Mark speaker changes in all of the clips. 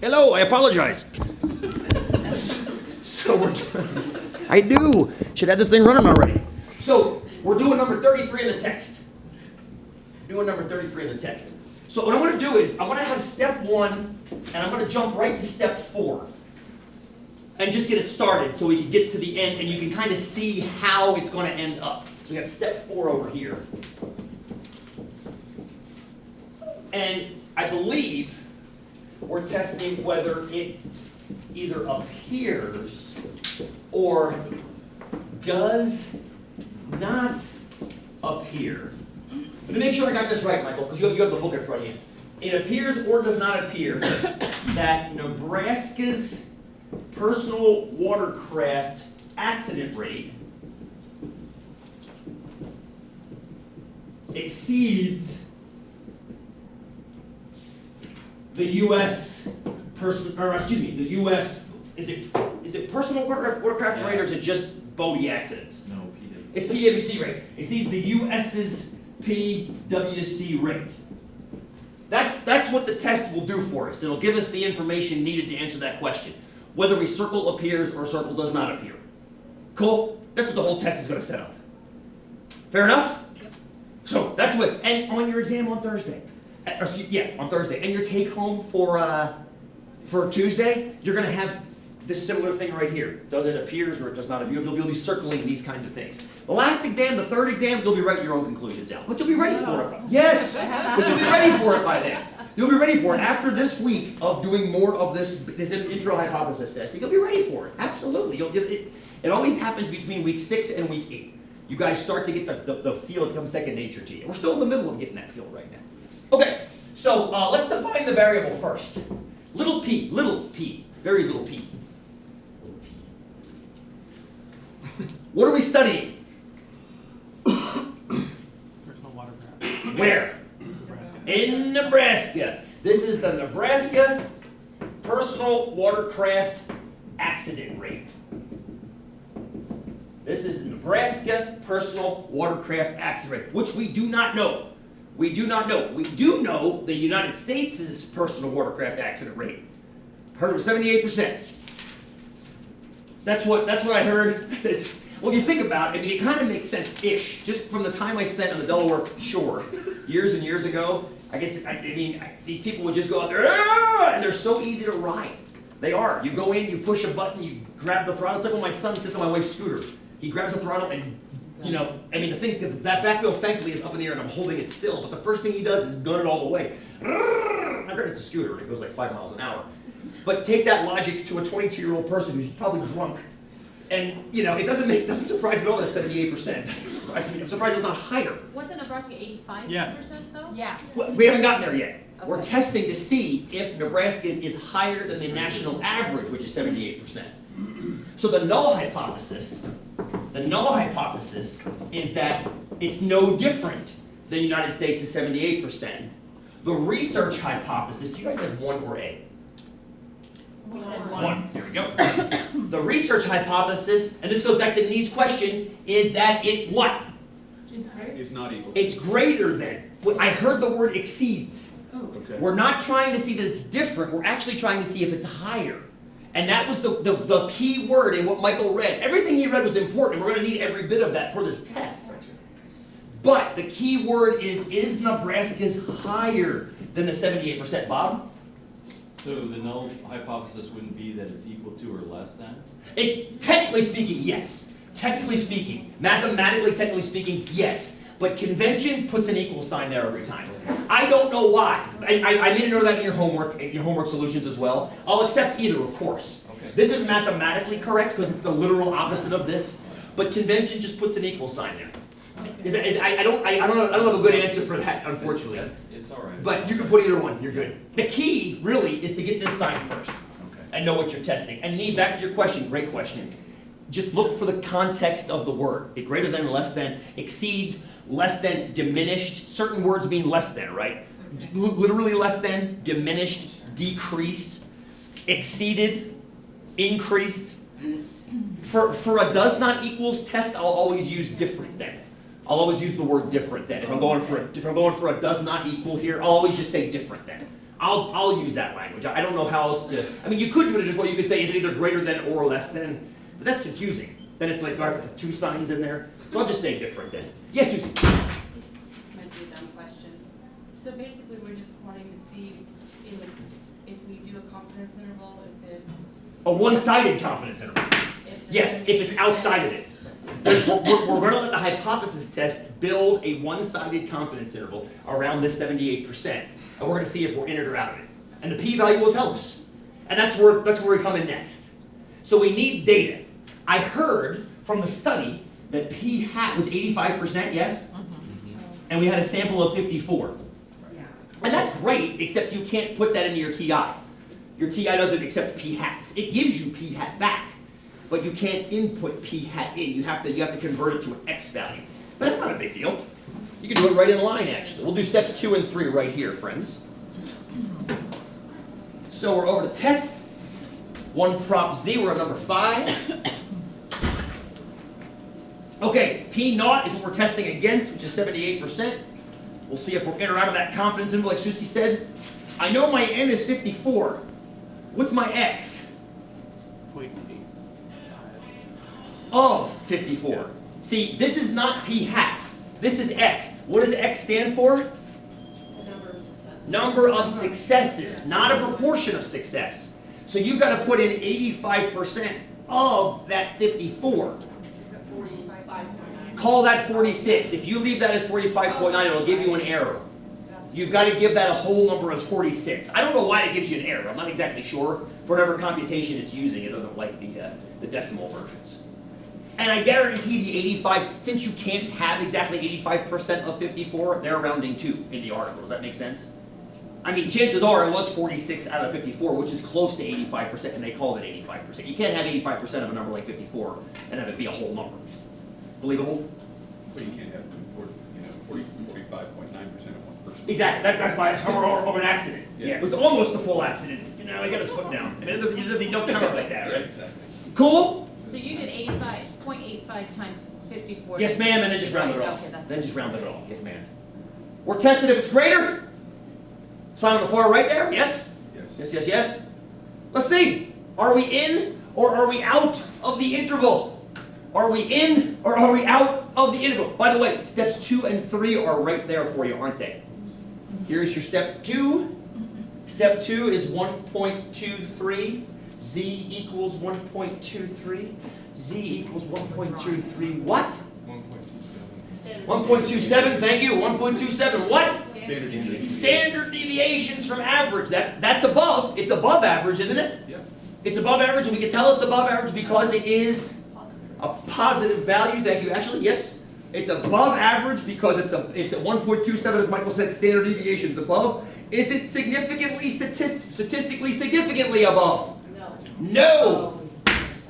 Speaker 1: Hello, I apologize. So I do. Should have this thing running already. So we're doing number 33 in the text. Doing number 33 in the text. So what I want to do is I want to have step 1, and I'm going to jump right to step 4. And just get it started so we can get to the end and you can kind of see how it's going to end up. So we got step 4 over here. And I believe we're testing whether it either appears or does not appear. Let me make sure I got this right, Michael, because you have the book in front of you. It appears or does not appear that Nebraska's personal watercraft accident rate exceeds the U.S. the U.S. Is it personal watercraft rate or is it just boaty accidents?
Speaker 2: No, PWC.
Speaker 1: It's PWC rate. Exceeds the U.S.'s PWC rate. That's what the test will do for us. It'll give us the information needed to answer that question. Whether a circle appears or a circle does not appear. Cool? That's what the whole test is going to set up. Fair enough? Yep. So that's what, and on your exam on Thursday. On Thursday. And your take home for Tuesday, you're going to have this similar thing right here. Does it appears or it does not appear? You'll be circling these kinds of things. The last exam, the third exam, you'll be writing your own conclusions out. But you'll be ready for it. Yes! But you'll be ready for it by then. You'll be ready for it. After this week of doing more of this intro hypothesis testing, you'll be ready for it. Absolutely. You'll get it. It always happens between week 6 and week 8. You guys start to get the feel. It becomes second nature to you. We're still in the middle of getting that feel right now. Okay, so let's define the variable first. Little p, very little p. What are we studying?
Speaker 2: Personal watercraft.
Speaker 1: Where?
Speaker 2: Nebraska.
Speaker 1: In Nebraska. This is the Nebraska personal watercraft accident rate. This is the Nebraska personal watercraft accident rate, which we do not know. We do not know. We do know the United States' personal watercraft accident rate. Heard it was 78%. That's what I heard. Well, if you think about it, I mean, it kind of makes sense-ish. Just from the time I spent on the Delaware shore years and years ago, I guess, these people would just go out there, and they're so easy to ride. They are. You go in, you push a button, you grab the throttle. It's like when my son sits on my wife's scooter. He grabs the throttle and, the thing, that back wheel thankfully is up in the air and I'm holding it still, but the first thing he does is gun it all the way. I heard it's a scooter, it goes like 5 miles an hour. But take that logic to a 22-year-old person who's probably drunk. And, it doesn't surprise me at all that 78%. Doesn't surprise me. I'm surprised it's not higher.
Speaker 3: Wasn't Nebraska 85% though?
Speaker 4: Yeah.
Speaker 1: Well, we haven't gotten there yet.
Speaker 3: Okay.
Speaker 1: We're testing to see if Nebraska is higher than the national average, which is 78%. So the null hypothesis is that it's no different than the United States is 78%. The research hypothesis, do you guys have 1 or A?
Speaker 3: We said
Speaker 1: 1. Here we go. The research hypothesis, and this goes back to Nee's question, is that it what?
Speaker 2: It's not equal.
Speaker 1: It's greater than. I heard the word exceeds.
Speaker 2: Okay.
Speaker 1: We're not trying to see that it's different. We're actually trying to see if it's higher. And that was the key word in what Michael read. Everything he read was important. We're going to need every bit of that for this test. But the key word is Nebraska's higher than the 78%? Bob?
Speaker 2: So the null hypothesis wouldn't be that it's equal to or less than?
Speaker 1: Technically speaking, yes. Technically speaking. Mathematically, technically speaking, yes. But convention puts an equal sign there every time. I don't know why. I made a note of that in your homework solutions as well. I'll accept either, of course.
Speaker 2: Okay.
Speaker 1: This is mathematically correct because it's the literal opposite of this. But convention just puts an equal sign there. I don't have a good answer for that, unfortunately.
Speaker 2: It's all right.
Speaker 1: But you can put either one. You're good. The key, really, is to get this sign first
Speaker 2: Okay.
Speaker 1: and know what you're testing. And Nii, back to your question. Great question. Just look for the context of the word. It greater than, less than, exceeds, less than, diminished. Certain words mean less than, right? Literally less than, diminished, decreased, exceeded, increased. For a does not equals test, I'll always use different than. I'll always use the word different than. If I'm going for a does not equal here, I'll always just say different than. I'll use that language. I don't know how else to, I mean, you could put it this way, you could say it's either greater than or less than, but that's confusing. Then it's like, do I have to put two signs in there? So I'll just say different then. Yes, Susan?
Speaker 3: Might be a dumb question. So basically, we're just wanting to see if we do a confidence interval, if it's.
Speaker 1: A one-sided confidence interval. Yes, if it's outside of it. We're going to let the hypothesis test build a one-sided confidence interval around this 78%. And we're going to see if we're in it or out of it. And the p-value will tell us. And that's where we come in next. So we need data. I heard from the study that p hat was 85%, yes? And we had a sample of 54. And that's great, except you can't put that into your TI. Your TI doesn't accept p hats. It gives you p hat back, but you can't input p hat in. You have to convert it to an x value. But that's not a big deal. You can do it right in line, actually. We'll do steps 2 and 3 right here, friends. So we're over to tests. 1 prop z, we're at number 5. Okay, p naught is what we're testing against, which is 78%. We'll see if we're in or out of that confidence interval, like Susie said. I know my n is 54. What's my x? Of 54. See, this is not p hat. This is x. What does x stand for? Number of successes, not a proportion of success. So you've got to put in 85% of that 54. Call that 46. If you leave that as 45.9, it'll give you an error. You've got to give that a whole number as 46. I don't know why it gives you an error. I'm not exactly sure. For whatever computation it's using, it doesn't like the decimal versions. And I guarantee the 85, since you can't have exactly 85% of 54, they're rounding 2 in the article. Does that make sense? I mean, chances are it was 46 out of 54, which is close to 85%, and they call it 85%. You can't have 85% of a number like 54 and have it be a whole number. Believable?
Speaker 4: Well, you can't have 45.9% of one person.
Speaker 1: Exactly. That's why it's of an accident.
Speaker 4: Yeah.
Speaker 1: Yeah, it was almost a full accident. You know, I got his foot down. I mean, it don't count like that,
Speaker 4: Yeah,
Speaker 1: right?
Speaker 4: exactly.
Speaker 1: Cool?
Speaker 3: So you did 0.85 times 54.
Speaker 1: Yes, ma'am, and then just round it off.
Speaker 3: Okay, that's
Speaker 1: Then just round it off. Yes, ma'am. We're testing if it's greater. Sign on the far right there. Yes?
Speaker 4: Yes.
Speaker 1: Yes, yes, yes. Let's see. Are we in or are we out of the interval? Are we in or are we out of the interval? By the way, steps 2 and 3 are right there for you, aren't they? Here's your step 2. Step 2 is 1.23. Z equals 1.23. Z equals 1.23 what? 1.27, thank you. 1.27 what?
Speaker 4: Standard deviation.
Speaker 1: Standard deviations from average. That's above. It's above average, isn't it?
Speaker 4: Yeah.
Speaker 1: It's above average, and we can tell it's above average because it is a positive value. Thank you, Ashley. Yes. It's above average because it's at 1.27, as Michael said, standard deviations above. Is it significantly, statistically significantly above? No.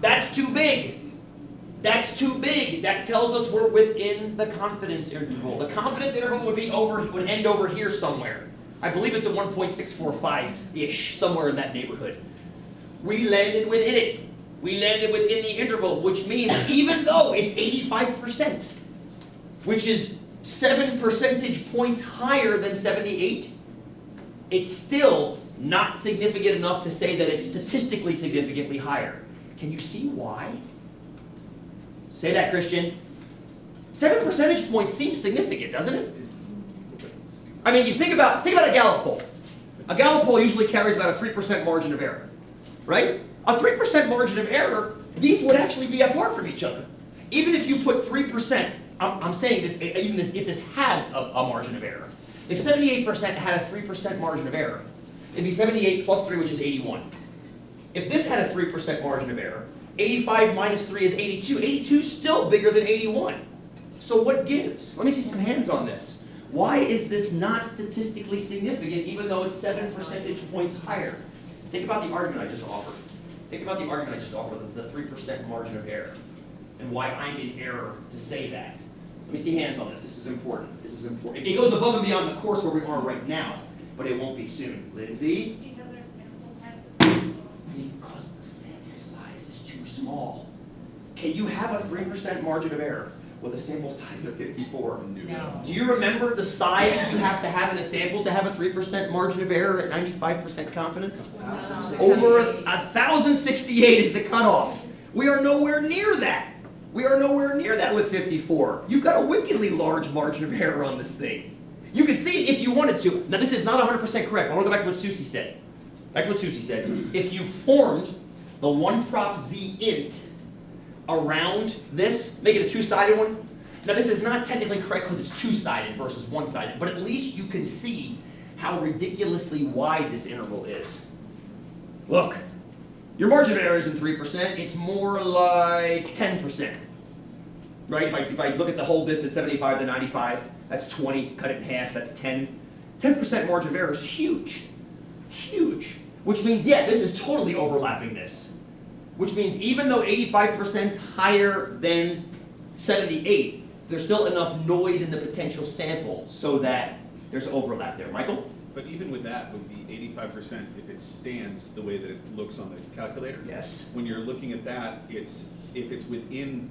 Speaker 1: That's too big. That's too big. That tells us we're within the confidence interval. The confidence interval would end over here somewhere. I believe it's a 1.645-ish, somewhere in that neighborhood. We landed within it. We landed within the interval, which means even though it's 85%, which is 7 percentage points higher than 78, it's still not significant enough to say that it's statistically significantly higher. Can you see why? Say that, Christian. 7 percentage points seems significant, doesn't it? I mean, you think about a Gallup poll. A Gallup poll usually carries about a 3% margin of error, right? A 3% margin of error, these would actually be apart from each other. Even if you put 3%, I'm saying this, even if this has a margin of error. If 78% had a 3% margin of error, it'd be 78 plus 3, which is 81. If this had a 3% margin of error, 85 minus 3 is 82. 82 is still bigger than 81. So what gives? Let me see some hands on this. Why is this not statistically significant even though it's 7 percentage points higher? Think about the argument I just offered. Think about the argument I just offered, the 3% margin of error, and why I'm in error to say that. Let me see hands on this. This is important. This is important. It goes above and beyond the course where we are right now, but it won't be soon. Lindsay?
Speaker 3: Because our sample size is
Speaker 1: Because the sample size is too small. Can you have a 3% margin of error with a sample size of 54.
Speaker 3: No.
Speaker 1: Do you remember the size you have to have in a sample to have a 3% margin of error at 95% confidence? Over 1,068 is the cutoff. We are nowhere near that. We are nowhere near that with 54. You've got a wickedly large margin of error on this thing. You can see it if you wanted to. Now, this is not 100% correct. I want to go back to what Susie said. Back to what Susie said. If you formed the one prop z int around this, make it a two-sided one. Now, this is not technically correct because it's two-sided versus one-sided, but at least you can see how ridiculously wide this interval is. Look, your margin of error isn't 3%, it's more like 10%. Right? If I look at the whole distance, 75 to 95, that's 20, cut it in half, that's 10. 10% margin of error is huge. Huge. Which means, yeah, this is totally overlapping this. Which means even though 85% higher than 78, there's still enough noise in the potential sample so that there's overlap there. Michael?
Speaker 4: But even with that, with the 85%, if it stands the way that it looks on the calculator,
Speaker 1: Yes.
Speaker 4: when you're looking at that, if it's within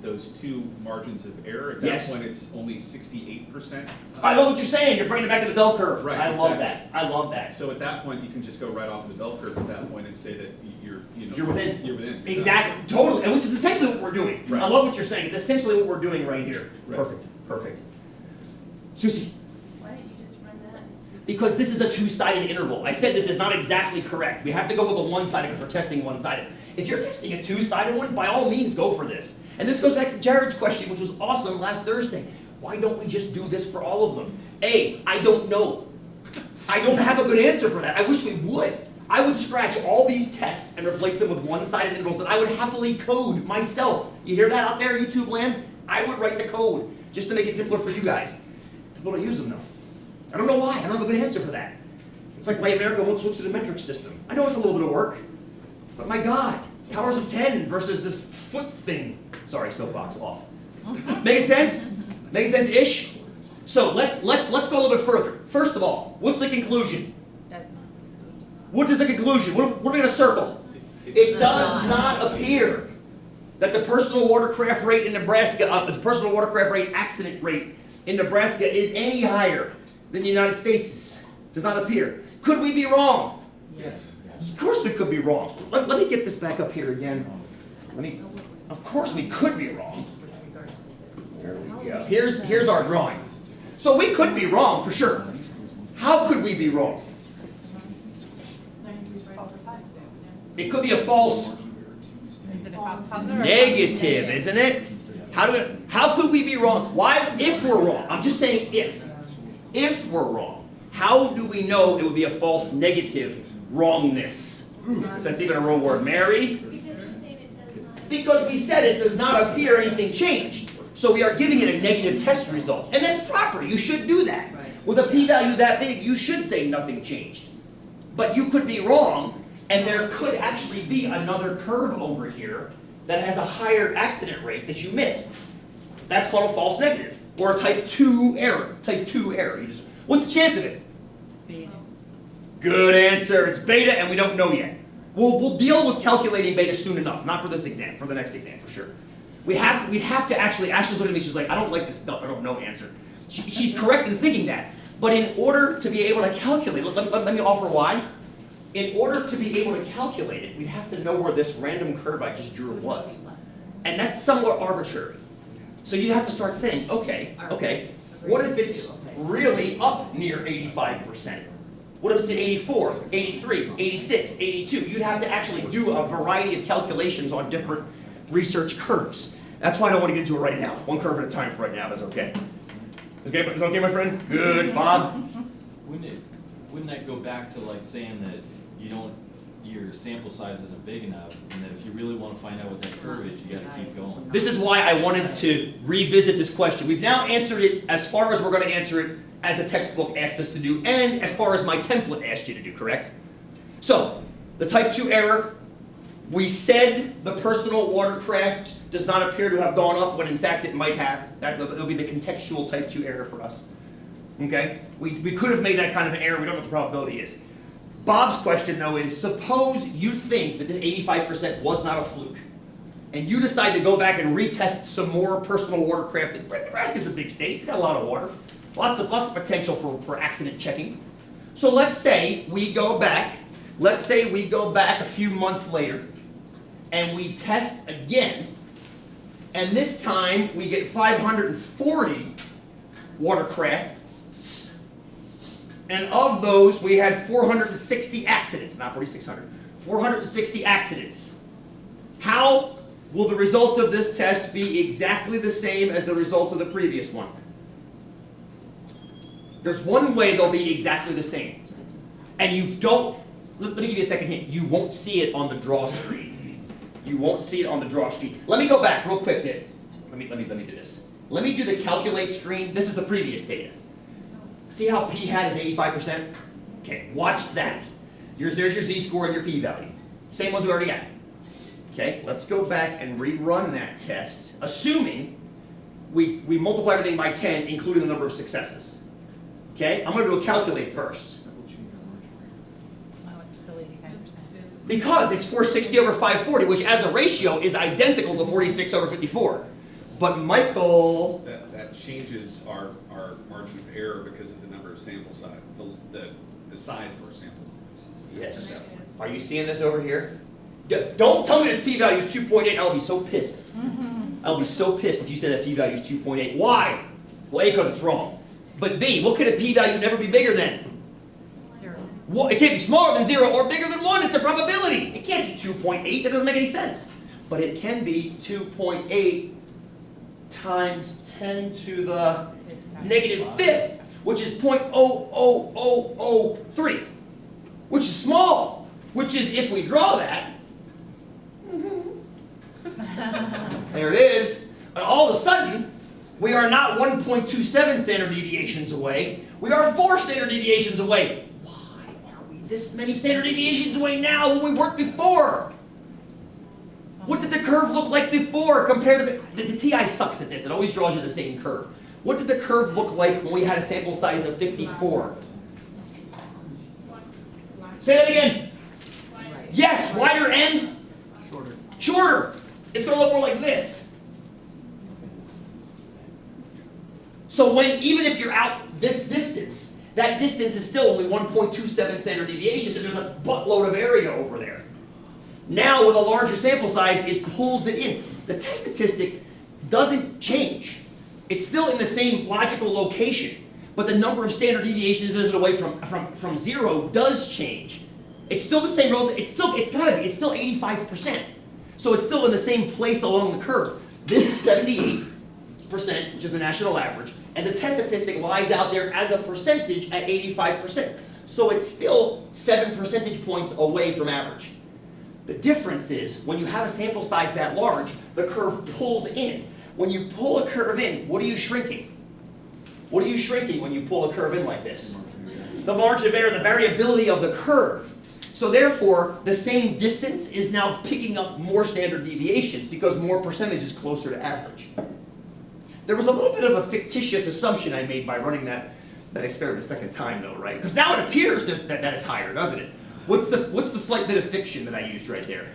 Speaker 4: those two margins of error, at that
Speaker 1: Yes.
Speaker 4: point it's only 68%.
Speaker 1: I love what you're saying. You're bringing it back to the bell curve.
Speaker 4: Right,
Speaker 1: I love
Speaker 4: exactly.
Speaker 1: that. I love that.
Speaker 4: So at that point, you can just go right off of the bell curve at that point and say that
Speaker 1: You're within.
Speaker 4: You're within.
Speaker 1: Exactly. Totally. And which is essentially what we're doing.
Speaker 4: Right.
Speaker 1: I love what you're saying. It's essentially what we're doing right here.
Speaker 4: Right.
Speaker 1: Perfect. Perfect. Susie?
Speaker 3: Why don't you just run that and see?
Speaker 1: Because this is a two-sided interval. I said this is not exactly correct. We have to go with a one-sided because we're testing one-sided. If you're testing a two-sided one, by all means go for this. And this goes back to Jared's question, which was awesome last Thursday. Why don't we just do this for all of them? A, I don't know. I don't have a good answer for that. I wish we would. I would scratch all these tests and replace them with one-sided intervals that I would happily code myself. You hear that out there, YouTube land? I would write the code just to make it simpler for you guys. People don't use them though. I don't know why. I don't have a good answer for that. It's like why America won't switch to the metric system. I know it's a little bit of work, but my God, powers of 10 versus this foot thing. Sorry, soapbox off. Making sense? Making sense-ish? So let's go a little bit further. First of all, what's the conclusion?
Speaker 3: That's not.
Speaker 1: What is the conclusion? What are we going to circle? It does not appear that the personal watercraft rate in Nebraska, the personal watercraft rate accident rate in Nebraska is any higher than the United States. Does not appear. Could we be wrong?
Speaker 3: Yes.
Speaker 1: Of course we could be wrong. Let me get this back up here again. Of course we could be wrong. There we go. Here's our drawing. So we could be wrong for sure. How could we be wrong? It could be a false
Speaker 3: Is it a false positive or a
Speaker 1: negative,
Speaker 3: false
Speaker 1: isn't it? How could we be wrong? Why, if we're wrong? I'm just saying if. If we're wrong, how do we know it would be a false negative wrongness? If that's even a real word. Mary? Because we said it does not appear anything changed. So we are giving it a negative test result. And that's proper. You should do that. With a p-value that big, you should say nothing changed. But you could be wrong, and there could actually be another curve over here that has a higher accident rate that you missed. That's called a false negative, or a type 2 error. Type 2 error. What's the chance of it?
Speaker 3: Beta.
Speaker 1: Good answer. It's beta, and we don't know yet. We'll deal with calculating beta soon enough. Not for this exam, for the next exam, for sure. We'd have to actually, Ashley's looking at me, she's like, I don't like this, I don't know answer. She's correct in thinking that. But in order to be able to calculate, let me offer why. In order to be able to calculate it, we'd have to know where this random curve I just drew was. And that's somewhat arbitrary. So you have to start saying, okay, what if it's really up near 85%? What if it's at 84, 83, 86, 82? You'd have to actually do a variety of calculations on different research curves. That's why I don't want to get into it right now. One curve at a time for right now, that's okay. Okay, is that okay, my friend? Good. Bob?
Speaker 2: Wouldn't that go back to like saying that your sample size isn't big enough, and that if you really want to find out what that curve is, you got to keep going?
Speaker 1: This is why I wanted to revisit this question. We've now answered it as far as we're going to answer it as the textbook asked us to do, and as far as my template asked you to do, correct? So, the type 2 error, we said the personal watercraft does not appear to have gone up when in fact it might have. That'll be the contextual type 2 error for us. Okay? We could have made that kind of an error. We don't know what the probability is. Bob's question, though, is suppose you think that this 85% was not a fluke. and you decide to go back and retest some more personal watercraft, Nebraska's a big state, it's got a lot of water, lots of potential for accident checking. So let's say we go back a few months later, and we test again, and this time we get 540 watercraft, and of those we had 460 accidents, not 4,600, 460 accidents. How will the results of this test be exactly the same as the results of the previous one? There's one way they'll be exactly the same. And you don't, let me give you a second hint, you won't see it on the draw screen. You won't see it on the draw screen. Let me go back real quick, Dick. Let me do this. Let me do the calculate screen. This is the previous data. See how p hat is 85%? Okay, watch that. There's your z-score and your p-value. Same ones we already got. Okay, let's go back and rerun that test, assuming we multiply everything by 10, including the number of successes. Okay, I'm going to do a calculate first.
Speaker 5: Oh, it's still 85%.
Speaker 1: Because it's 460 over 540, which as a ratio is identical to 46 over 54. But Michael...
Speaker 4: That changes our margin of error because of the number of sample size, the size of our samples.
Speaker 1: Yes. Are you seeing this over here? Don't tell me this p-value is 2.8. I'll be so pissed. I'll be so pissed if you said that p-value is 2.8. Why? Well, A, because it's wrong. But B, what could a p-value never be bigger than?
Speaker 5: 0.
Speaker 1: Well, it can't be smaller than 0 or bigger than 1. It's a probability. It can't be 2.8. That doesn't make any sense. But it can be 2.8 times 10 to the negative fifth, which is 0.00003, which is small, which is, if we draw that, there it is, and all of a sudden, we are not 1.27 standard deviations away, we are 4 standard deviations away. Why are we this many standard deviations away now when we weren't before? What did the curve look like before compared to the TI sucks at this, it always draws you the same curve. What did the curve look like when we had a sample size of 54? Say that again. Yes, wider and shorter. It's going to look more like this. So even if you're out this distance, that distance is still only 1.27 standard deviations, and there's a buttload of area over there. Now, with a larger sample size, it pulls it in. The test statistic doesn't change. It's still in the same logical location, but the number of standard deviations visited away from 0 does change. It's still the same, it's still 85%. So it's still in the same place along the curve. This is 78%, which is the national average, and the test statistic lies out there as a percentage at 85%. So it's still 7 percentage points away from average. The difference is, when you have a sample size that large, the curve pulls in. When you pull a curve in, what are you shrinking? What are you shrinking when you pull a curve in like this? The margin of error, the variability of the curve. So therefore, the same distance is now picking up more standard deviations because more percentage is closer to average. There was a little bit of a fictitious assumption I made by running that experiment a second time though, right? Because now it appears that it's higher, doesn't it? What's the slight bit of fiction that I used right there?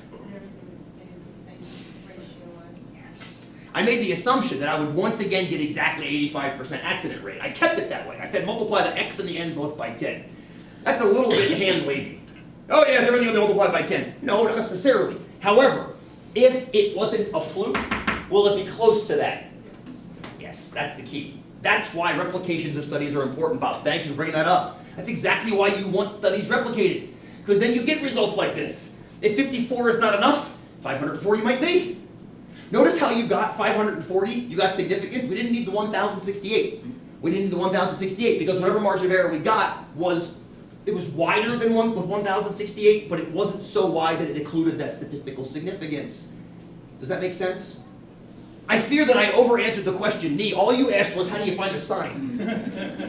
Speaker 1: Yes. I made the assumption that I would once again get exactly 85% accident rate. I kept it that way. I said multiply the x and the n both by 10. That's a little bit hand-wavy. Oh yes, everything will be multiplied by 10. No, not necessarily. However, if it wasn't a fluke, will it be close to that? Yes, that's the key. That's why replications of studies are important, Bob. Thank you for bringing that up. That's exactly why you want studies replicated. Because then you get results like this. If 54 is not enough, 540 might be. Notice how you got 540, you got significance. We didn't need the 1,068. We didn't need the 1,068 because whatever margin of error we got was wider than 1,068, but it wasn't so wide that it included that statistical significance. Does that make sense? I fear that I over-answered the question, Nee. All you asked was, how do you find a sign?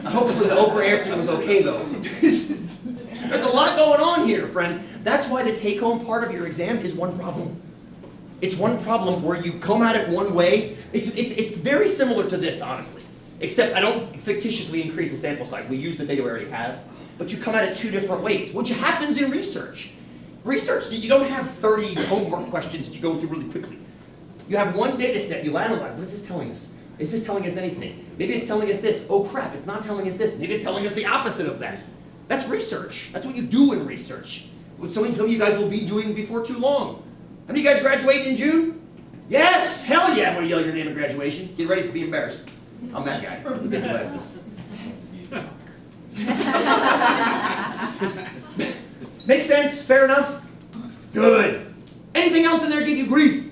Speaker 1: Hopefully the over-answer was okay, though. There's a lot going on here, friend. That's why the take-home part of your exam is one problem. It's one problem where you come at it one way. It's very similar to this, honestly. Except I don't fictitiously increase the sample size. We use the data we already have. But you come at it 2 different ways, which happens in research. Research, you don't have 30 homework questions that you go through really quickly. You have one data set, you analyze, what is this telling us? Is this telling us anything? Maybe it's telling us this. Oh crap, it's not telling us this. Maybe it's telling us the opposite of that. That's research. That's what you do in research. What some of you guys will be doing before too long. How many of you guys graduating in June? Yes! Hell yeah, I'm going to yell your name at graduation. Get ready to be embarrassed. I'm that guy with the big glasses. Make sense? Fair enough? Good. Anything else in there give you grief?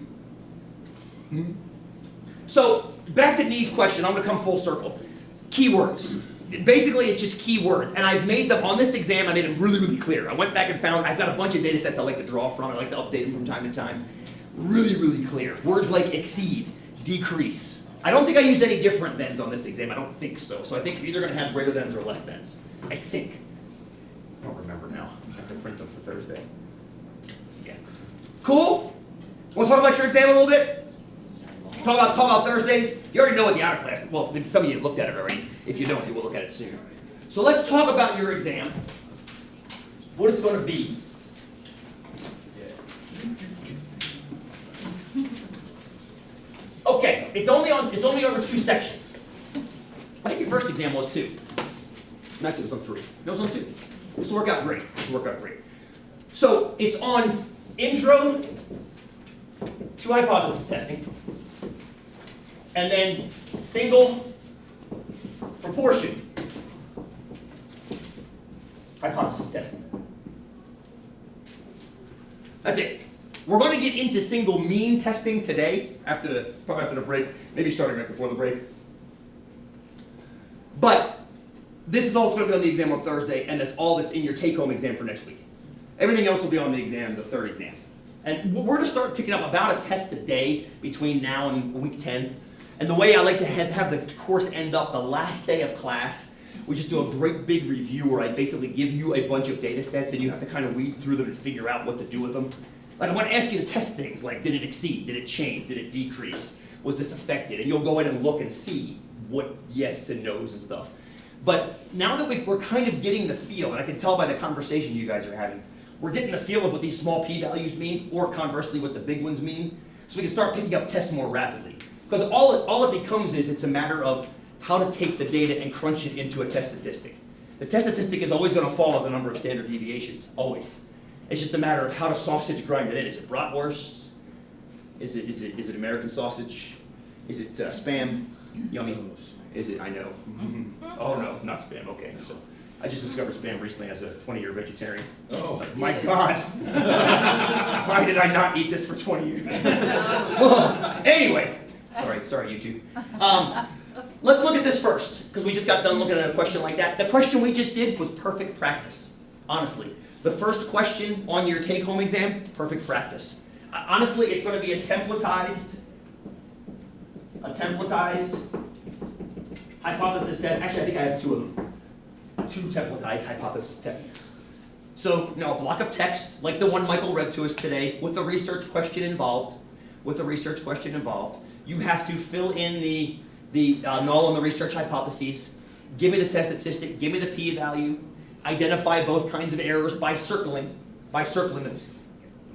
Speaker 1: So, back to Dee's question, I'm going to come full circle. Keywords. Basically, it's just keywords. And I've made them, on this exam, I made them really, really clear. I went back and found, I've got a bunch of data sets I like to draw from. I like to update them from time to time. Really, really clear. Words like exceed, decrease. I don't think I used any different thans on this exam. I don't think so. So I think you're either going to have greater thans or less thans. I think. I don't remember now. I have to print them for Thursday. Yeah. Cool? Want to talk about your exam a little bit? Talk about Thursdays. You already know what the outer class. Well, some of you have looked at it already. If you don't, you will look at it soon. So let's talk about your exam. What it's going to be. Okay, it's only over 2 sections. I think your first exam was 2. Actually, it was on 3. No, it was on 2. This will work out great. So it's on intro to hypothesis testing, and then single proportion hypothesis testing. That's it. We're going to get into single mean testing today, probably after the break, maybe starting right before the break. But this is all going to be on the exam on Thursday, and that's all that's in your take-home exam for next week. Everything else will be on the exam, the 3rd exam. And we're going to start picking up about a test a day between now and week 10. And the way I like to have the course end up the last day of class, we just do a great big review where I basically give you a bunch of data sets, and you have to kind of weed through them and figure out what to do with them. Like I want to ask you to test things like, did it exceed? Did it change? Did it decrease? Was this affected? And you'll go in and look and see what yes and no's and stuff. But now that we're kind of getting the feel, and I can tell by the conversation you guys are having, we're getting the feel of what these small p-values mean, or conversely what the big ones mean, so we can start picking up tests more rapidly. Because all it becomes is it's a matter of how to take the data and crunch it into a test statistic. The test statistic is always going to fall as a number of standard deviations, always. It's just a matter of how to sausage grind it in. Is it bratwurst? Is it American sausage? Is it Spam? Yummy. Is it? I know. Oh no, not Spam. Okay, so I just discovered Spam recently as a 20-year vegetarian. Oh like, my God! Why did I not eat this for 20 years? Anyway, sorry, YouTube. Let's look at this first, because we just got done looking at a question like that. The question we just did was perfect practice, honestly. The first question on your take-home exam, perfect practice. Honestly, it's going to be a templatized hypothesis test. Actually, I think I have 2 of them. 2 templatized hypothesis tests. So, now a block of text, like the one Michael read to us today, with a research question involved. You have to fill in the null and the research hypotheses. Give me the test statistic. Give me the p-value. Identify both kinds of errors by circling them.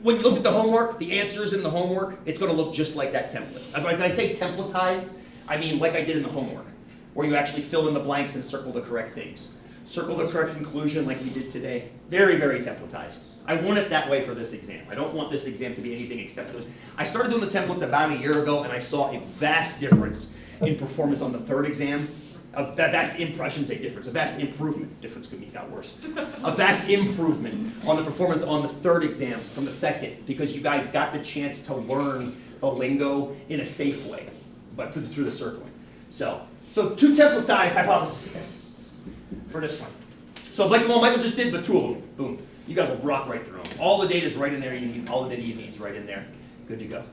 Speaker 1: When you look at the homework, the answers in the homework, it's going to look just like that template. When I say templatized, I mean like I did in the homework, where you actually fill in the blanks and circle the correct things. Circle the correct conclusion like we did today. Very, very templatized. I want it that way for this exam. I don't want this exam to be anything except those. I started doing the templates about a year ago, and I saw a vast difference in performance on the 3rd exam. A vast improvement. Difference could be got worse. A vast improvement on the performance on the 3rd exam from the 2nd, because you guys got the chance to learn the lingo in a safe way, but through the circling. So 2 templatized hypothesis tests for this one. So like the one Michael just did, but 2 of them. Boom. You guys will rock right through them. All the data is right in there. You need all the data you need is right in there. Good to go.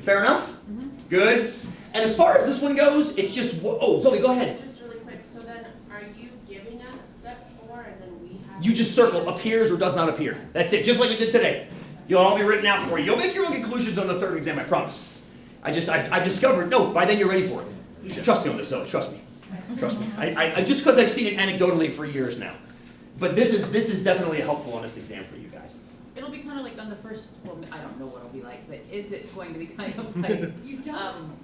Speaker 1: Fair enough? Mm-hmm. Good. And as far as this one goes, it's just Zoe, go ahead.
Speaker 3: Just really quick. So then, are you giving us step 4, and then we have?
Speaker 1: You just circle appears or does not appear. That's it. Just like we did today. You'll all be written out for you. You'll make your own conclusions on the 3rd exam. I promise. I've discovered. No, by then you're ready for it. You should trust me on this, Zoe. Trust me. I just because I've seen it anecdotally for years now. But this is definitely helpful on this exam for you guys.
Speaker 5: It'll be kind of like on the first, well, I don't know what it'll be like, but is it going to be kind of like,
Speaker 3: You don't.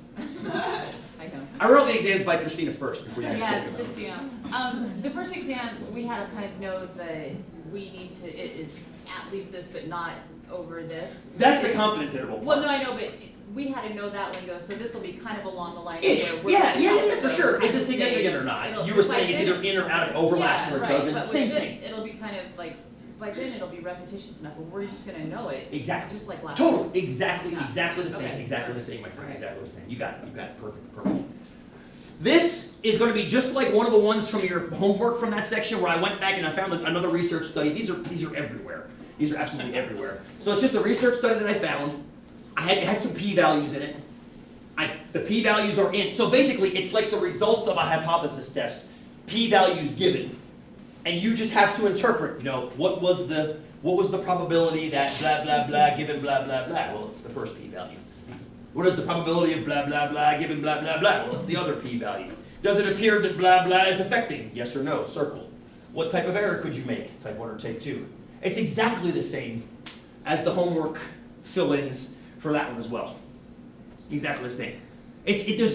Speaker 5: I don't.
Speaker 1: I wrote the exams by Christina first before you guys
Speaker 5: Yes,
Speaker 1: spoke about
Speaker 5: just,
Speaker 1: them.
Speaker 5: the first exam, we had to kind of know that we need to, it is at least this, but not over this.
Speaker 1: That's the confidence interval part.
Speaker 5: Well, no, I know, but we had to know that lingo, so this will be kind of along the line
Speaker 1: It's,
Speaker 5: where we're.
Speaker 1: yeah,
Speaker 5: gonna
Speaker 1: yeah,
Speaker 5: have
Speaker 1: yeah,
Speaker 5: to
Speaker 1: for
Speaker 5: go
Speaker 1: sure. Is
Speaker 5: kind
Speaker 1: it
Speaker 5: of
Speaker 1: significant
Speaker 5: say-
Speaker 1: or not?
Speaker 5: it'll-
Speaker 1: You were
Speaker 5: by
Speaker 1: saying it's
Speaker 5: then-
Speaker 1: either in or out, it overlaps
Speaker 5: Yeah,
Speaker 1: or it
Speaker 5: right,
Speaker 1: doesn't.
Speaker 5: but with
Speaker 1: Same
Speaker 5: this,
Speaker 1: thing.
Speaker 5: it'll be kind of like, by then it'll be repetitious enough, but we're just gonna know it.
Speaker 1: Exactly.
Speaker 5: Just like last.
Speaker 1: Totally, exactly,
Speaker 5: Yeah.
Speaker 1: exactly the same,
Speaker 5: Okay.
Speaker 1: exactly the same, my friend,
Speaker 5: Okay.
Speaker 1: exactly the same. You got it, perfect, perfect. This is gonna be just like one of the ones from your homework from that section where I went back and I found another research study. These are everywhere. These are absolutely everywhere. So it's just a research study that I found. It had some p-values in it. The p-values are in, so basically it's like the results of a hypothesis test. P-values given. And you just have to interpret, what was the probability that blah, blah, blah, given blah, blah, blah? Well, it's the first p-value. What is the probability of blah, blah, blah, given blah, blah, blah? Well, it's the other p-value. Does it appear that blah, blah is affecting? Yes or no? Circle. What type of error could you make? Type 1 or type 2? It's exactly the same as the homework fill-ins for that one as well. Exactly the same. There's